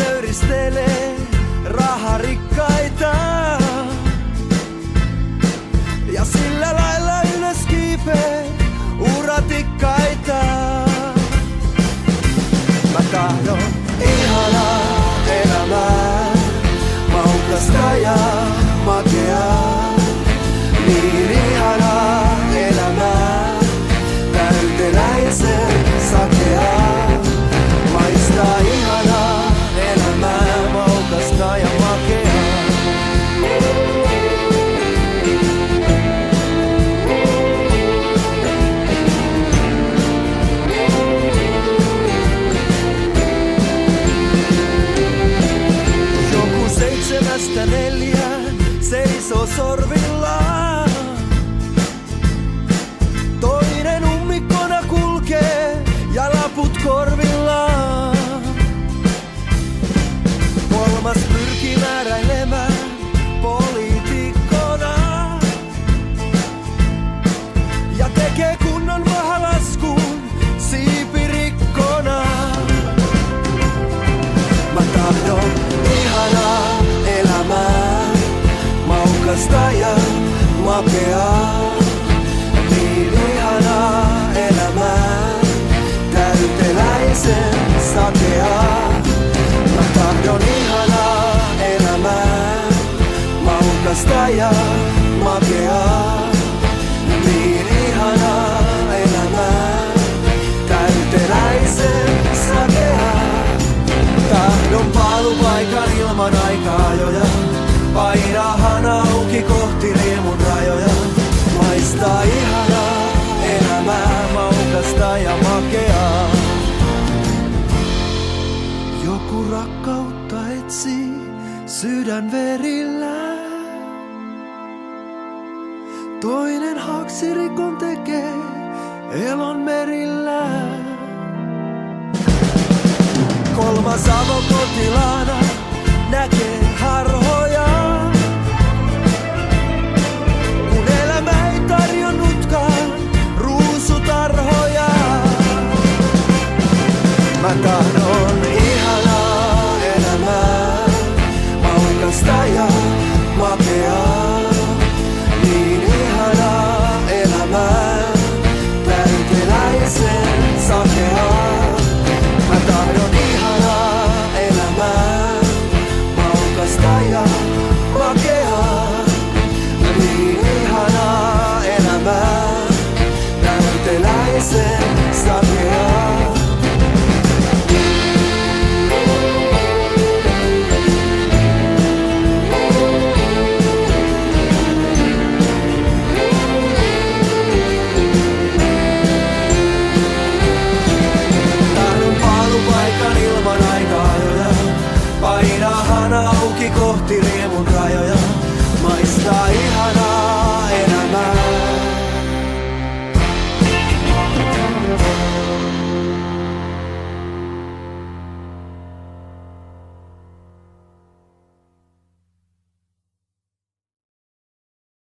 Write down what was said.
nöyristelee raharikkaita. Ja sillä lailla ylös kiipee uratikkaita. Mä tahdon ihanaa elämää, maukasta ja makeaa. Niin ihanaa elämää, täyteläisen sakeaa. Maistaa ihanaa elämää, maukasta ja makeaa. Joku 7-4 seisoo sorvillaan. Toinen ummikkona kulkee ja laput korvillaan. Kolmas pyrkii määräilemään poliitikkona ja tekee kunnon mahalaskun siipirikkona. Mä tahdon ihanaa elämää, maukasta ja makeaa. Niin ihanaa elämää, täyteläisen sakeaa. Mä tahdon ihanaa elämää, maukasta ja makeaa. Niin ihanaa elämää, täyteläisen sakeaa. Tahdon palupaikan ilman aika-ajoja, painaa hana auki kohti riemun rajoja. Maistaa ihanaa elämää, maukasta ja makeaa. Joku rakkautta etsii sydän verillä. Toinen haaksirikon tekee elon merillä. Kolmas avokotilaana näkee harhoja. Kun elämä ei tarjonnutkaan ruusutarhoja. Mä tahdon ihanaa elämää, maukasta ja makeaa. Niin ihanaa elämää, täyteläisen sakeaa. Mä tahdon ihanaa elämää, maukasta ja makeaa. Niin ihanaa elämää, täyteläisen sakeaa. Painaa hana auki kohti riemun rajoja. Maistaa ihan